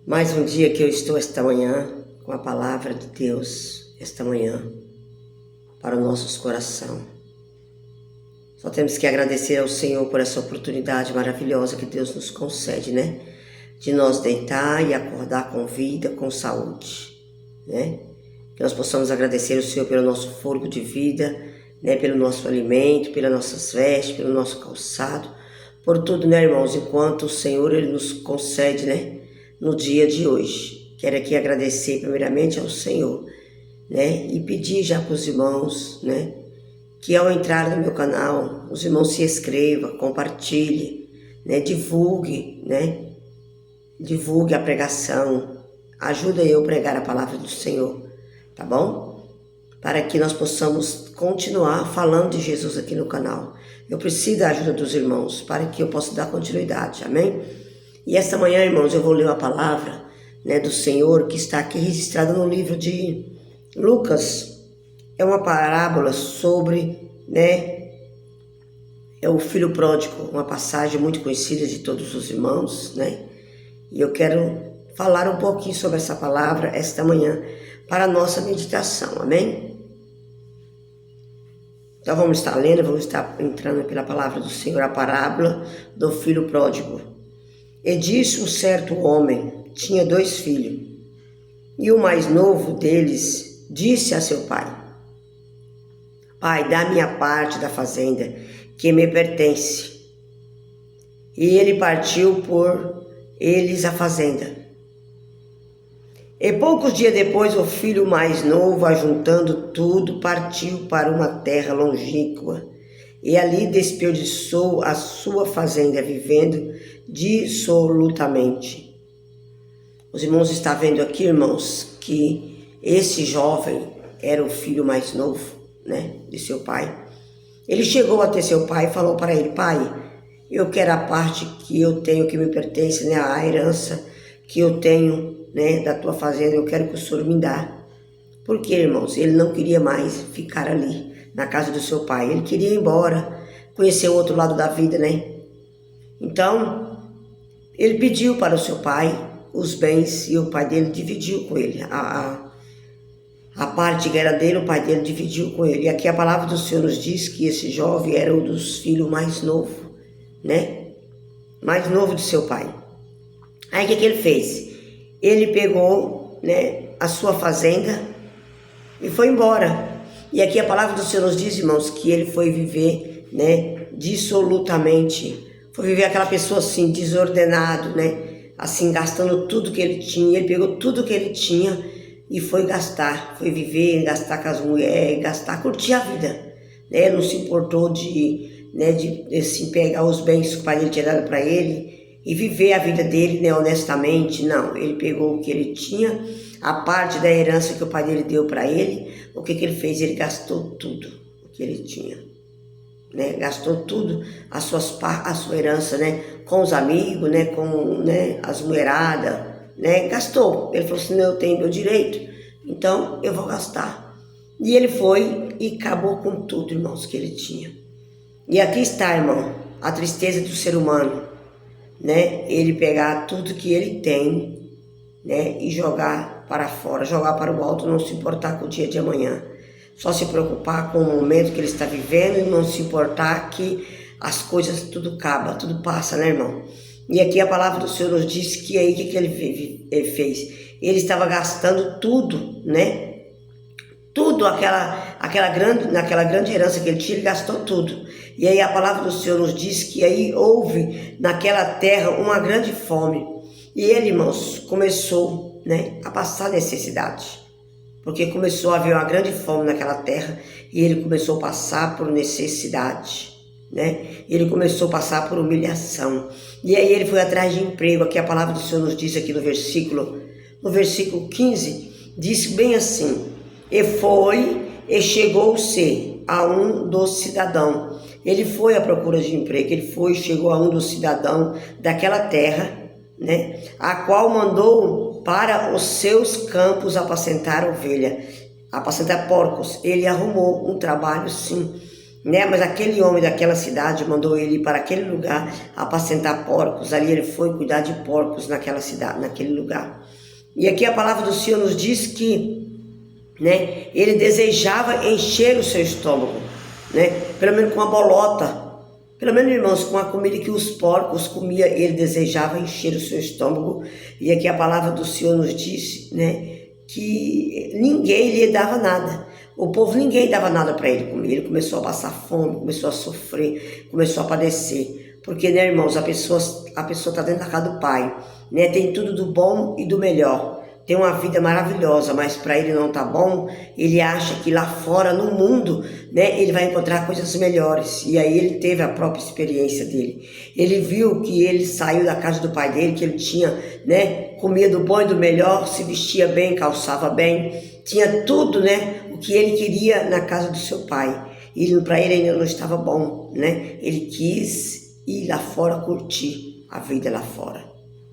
Mais um dia que eu estou esta manhã com a palavra de Deus, esta manhã, para os nossos corações. Só temos que agradecer ao Senhor por essa oportunidade maravilhosa que Deus nos concede, né? De nós deitar e acordar com vida, com saúde, né? Que nós possamos agradecer ao Senhor pelo nosso fôlego de vida, né? Pelo nosso alimento, pelas nossas vestes, pelo nosso calçado, por tudo, né, irmãos? Enquanto o Senhor Ele nos concede, né? No dia de hoje. Quero aqui agradecer primeiramente ao Senhor, né? E pedir já para os irmãos, né? Que ao entrar no meu canal, os irmãos se inscrevam, compartilhem, né? Divulgue, né? Divulgue a pregação. Ajuda eu a pregar a palavra do Senhor, tá bom? Para que nós possamos continuar falando de Jesus aqui no canal. Eu preciso da ajuda dos irmãos para que eu possa dar continuidade, amém? E esta manhã, irmãos, eu vou ler uma palavra, né, do Senhor que está aqui registrada no livro de Lucas. É uma parábola sobre, né, é o filho pródigo, uma passagem muito conhecida de todos os irmãos, né? E eu quero falar um pouquinho sobre essa palavra esta manhã para a nossa meditação, amém? Então vamos estar lendo, vamos estar entrando pela palavra do Senhor, a parábola do filho pródigo. E disse um certo homem, tinha 2 filhos, e o mais novo deles disse a seu pai: Pai, dá minha parte da fazenda, que me pertence. E ele partiu por eles a fazenda. E poucos dias depois, o filho mais novo, ajuntando tudo, partiu para uma terra longínqua, e ali desperdiçou a sua fazenda, vivendo dissolutamente. Os irmãos estão vendo aqui, irmãos, que esse jovem era o filho mais novo, né, de seu pai. Ele chegou até seu pai e falou para ele: Pai, eu quero a parte que eu tenho, que me pertence, né, a herança que eu tenho, né, da tua fazenda, eu quero que o Senhor me dá. Porque, irmãos, ele não queria mais ficar ali, na casa do seu pai. Ele queria ir embora, conhecer o outro lado da vida, né? Então, ele pediu para o seu pai os bens e o pai dele dividiu com ele. A parte que era dele, o pai dele dividiu com ele. E aqui a palavra do Senhor nos diz que esse jovem era um dos filhos mais novos, né? Mais novo de seu pai. Aí o que ele fez? Ele pegou, né, a sua fazenda e foi embora. E aqui a palavra do Senhor nos diz, irmãos, que ele foi viver, né, dissolutamente. Foi viver aquela pessoa assim, desordenado, né? Assim, gastando tudo que ele tinha. Ele pegou tudo que ele tinha e foi gastar. Foi viver, gastar com as mulheres, gastar, curtir a vida, né? Não se importou de, né, de assim, pegar os bens que o pai dele tinha dado para ele e viver a vida dele, né, honestamente. Não, ele pegou o que ele tinha, a parte da herança que o pai dele deu para ele. O que ele fez? Ele gastou tudo o que ele tinha, né? Gastou tudo, a sua herança, né? Com os amigos, né? Com, né, as mulheradas, né? Gastou. Ele falou assim: não, eu tenho meu direito, então eu vou gastar. E ele foi e acabou com tudo, irmãos, que ele tinha. E aqui está, irmão, a tristeza do ser humano, né? Ele pegar tudo que ele tem, né, e jogar para fora, jogar para o alto, não se importar com o dia de amanhã. Só se preocupar com o momento que ele está vivendo e não se importar que as coisas tudo acaba, tudo passa, né, irmão? E aqui a palavra do Senhor nos diz que aí o que ele fez? Ele estava gastando tudo, né? Tudo, naquela grande herança que ele tinha, ele gastou tudo. E aí a palavra do Senhor nos diz que aí houve naquela terra uma grande fome. E ele, irmãos, começou, né, a passar necessidade. Porque começou a haver uma grande fome naquela terra e ele começou a passar por necessidade, né? Ele começou a passar por humilhação. E aí ele foi atrás de emprego. Aqui a palavra do Senhor nos diz aqui no versículo 15, diz bem assim: E foi e chegou-se a um dos cidadãos. Ele foi à procura de emprego, ele foi e chegou a um dos cidadãos daquela terra, né? A qual mandou para os seus campos apacentar ovelha, apacentar porcos. Ele arrumou um trabalho, sim, né? Mas aquele homem daquela cidade mandou ele ir para aquele lugar apacentar porcos. Ali ele foi cuidar de porcos naquela cidade, naquele lugar. E aqui a palavra do Senhor nos diz que, né, ele desejava encher o seu estômago, né? Pelo menos com uma bolota. Pelo menos, irmãos, com a comida que os porcos comiam, ele desejava encher o seu estômago. E aqui a palavra do Senhor nos diz, né, que ninguém lhe dava nada. O povo, ninguém dava nada para ele comer. Ele começou a passar fome, começou a sofrer, começou a padecer. Porque, né, irmãos, a pessoa está dentro da casa do Pai, né, tem tudo do bom e do melhor. Tem uma vida maravilhosa, mas para ele não tá bom. Ele acha que lá fora, no mundo, né, ele vai encontrar coisas melhores. E aí ele teve a própria experiência dele. Ele viu que ele saiu da casa do pai dele, que ele tinha, né, comia do bom e do melhor, se vestia bem, calçava bem, tinha tudo, né, o que ele queria na casa do seu pai. E para ele ainda não estava bom, né? Ele quis ir lá fora curtir a vida lá fora,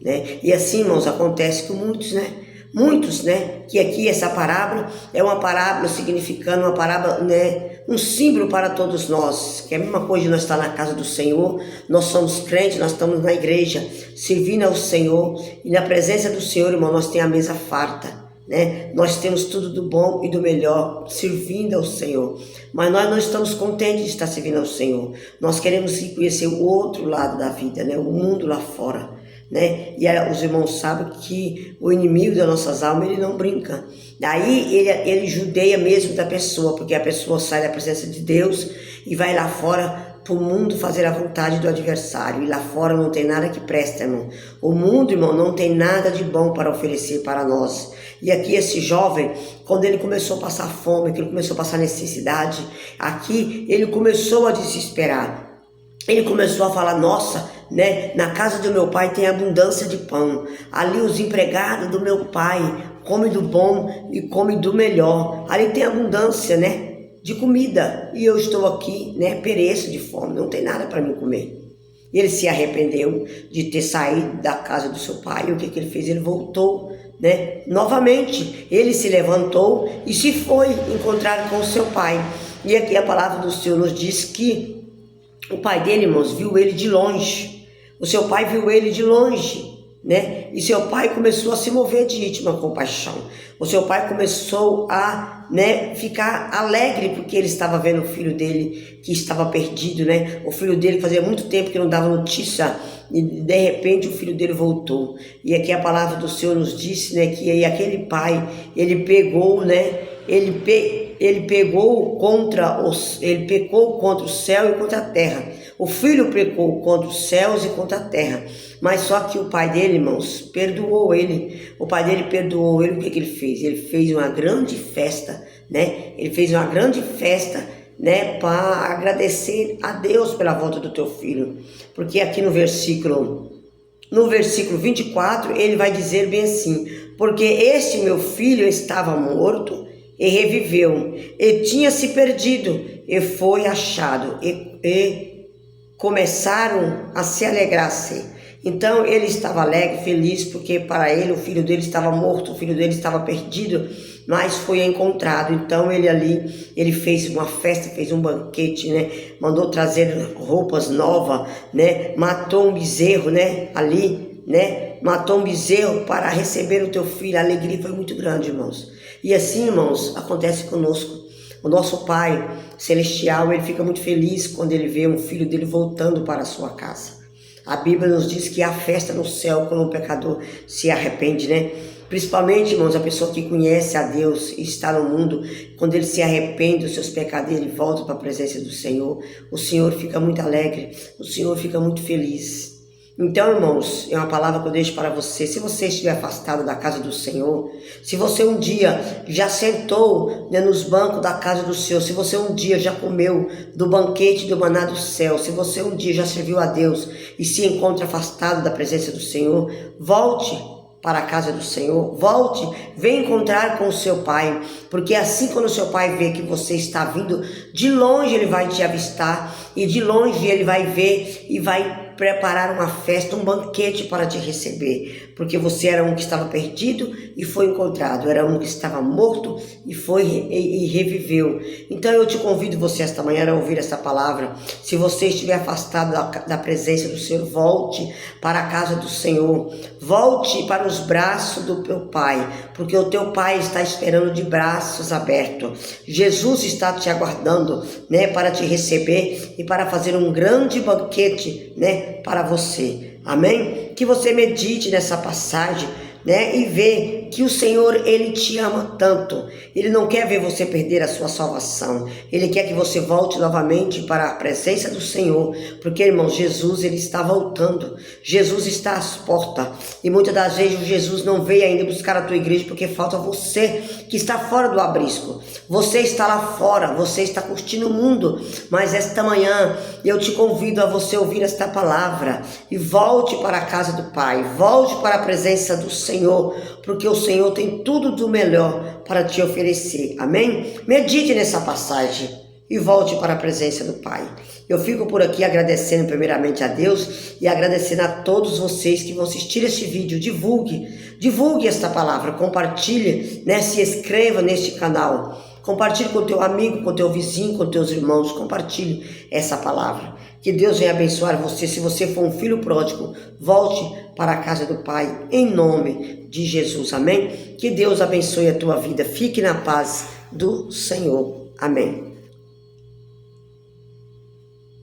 né? E assim, irmãos, acontece com muitos, né, que aqui essa parábola é uma parábola significando uma parábola, né, um símbolo para todos nós, que é a mesma coisa de nós estar na casa do Senhor, nós somos crentes, nós estamos na igreja, servindo ao Senhor, e na presença do Senhor, irmão, nós temos a mesa farta, né, nós temos tudo do bom e do melhor, servindo ao Senhor, mas nós não estamos contentes de estar servindo ao Senhor, nós queremos conhecer o outro lado da vida, né, o mundo lá fora, né? E os irmãos sabem que o inimigo das nossas almas, ele não brinca. Aí ele judeia mesmo da pessoa, porque a pessoa sai da presença de Deus e vai lá fora para o mundo fazer a vontade do adversário. E lá fora não tem nada que presta, irmão. O mundo, irmão, não tem nada de bom para oferecer para nós. E aqui esse jovem, quando ele começou a passar fome, que ele começou a passar necessidade, aqui ele começou a desesperar. Ele começou a falar, nossa, né, na casa do meu pai tem abundância de pão. Ali os empregados do meu pai comem do bom e comem do melhor. Ali tem abundância, né, de comida. E eu estou aqui, né, pereço de fome, não tem nada para mim comer. E ele se arrependeu de ter saído da casa do seu pai. E o que ele fez? Ele voltou, né, novamente. Ele se levantou e se foi encontrar com o seu pai. E aqui a palavra do Senhor nos diz que o pai dele, irmãos, viu ele de longe. O seu pai viu ele de longe, né? E seu pai começou a se mover de íntima compaixão. O seu pai começou a, né, ficar alegre porque ele estava vendo o filho dele que estava perdido, né? O filho dele fazia muito tempo que não dava notícia e de repente o filho dele voltou. E aqui a palavra do Senhor nos disse, né, que aí aquele pai, ele pegou, né? Ele pecou contra o céu e contra a terra. O filho pecou contra os céus e contra a terra. Mas só que o pai dele, irmãos, perdoou ele. O pai dele perdoou ele. O que ele fez? Ele fez uma grande festa, né? Ele fez uma grande festa, né, para agradecer a Deus pela volta do teu filho. Porque aqui no versículo 24, ele vai dizer bem assim: porque este meu filho estava morto e reviveu, e tinha se perdido, e foi achado, e começaram a se alegrar-se. Então ele estava alegre, feliz, porque para ele o filho dele estava morto, o filho dele estava perdido, mas foi encontrado. Então ele fez uma festa, fez um banquete, né? Mandou trazer roupas novas, né? Matou um bezerro, né? Ali, né? Matou um bezerro para receber o teu filho. A alegria foi muito grande, irmãos. E assim, irmãos, acontece conosco. O nosso Pai Celestial, ele fica muito feliz quando ele vê um filho dele voltando para a sua casa. A Bíblia nos diz que há festa no céu quando um pecador se arrepende, né? Principalmente, irmãos, a pessoa que conhece a Deus e está no mundo, quando ele se arrepende dos seus pecados, ele volta para a presença do Senhor. O Senhor fica muito alegre, o Senhor fica muito feliz. Então, irmãos, é uma palavra que eu deixo para você. Se você estiver afastado da casa do Senhor, se você um dia já sentou, né, nos bancos da casa do Senhor, se você um dia já comeu do banquete do maná do céu, se você um dia já serviu a Deus e se encontra afastado da presença do Senhor, volte para a casa do Senhor, volte, venha encontrar com o seu pai, porque assim quando o seu pai vê que você está vindo, de longe ele vai te avistar, e de longe ele vai ver e vai preparar uma festa, um banquete para te receber, porque você era um que estava perdido e foi encontrado, era um que estava morto e reviveu. Então eu te convido você esta manhã a ouvir essa palavra. Se você estiver afastado da presença do Senhor, volte para a casa do Senhor, volte para os braços do teu Pai, porque o teu Pai está esperando de braços abertos. Jesus está te aguardando, né, para te receber e para fazer um grande banquete, né, para você. Amém? Que você medite nessa passagem, né, e vê que o Senhor, Ele te ama tanto. Ele não quer ver você perder a sua salvação. Ele quer que você volte novamente para a presença do Senhor, porque, irmão, Jesus, Ele está voltando. Jesus está às portas. E muitas das vezes Jesus não veio ainda buscar a tua igreja, porque falta você que está fora do abrisco. Você está lá fora, você está curtindo o mundo. Mas esta manhã eu te convido a você ouvir esta palavra e volte para a casa do Pai, volte para a presença do Senhor, porque o Senhor tem tudo do melhor para te oferecer. Amém? Medite nessa passagem e volte para a presença do Pai. Eu fico por aqui agradecendo primeiramente a Deus e agradecendo a todos vocês que vão assistir este vídeo. Divulgue esta palavra, compartilhe, né? Se inscreva neste canal. Compartilhe com o teu amigo, com o teu vizinho, com os teus irmãos. Compartilhe essa palavra. Que Deus venha abençoar você. Se você for um filho pródigo, volte para a casa do Pai, em nome de Jesus. Amém? Que Deus abençoe a tua vida. Fique na paz do Senhor. Amém.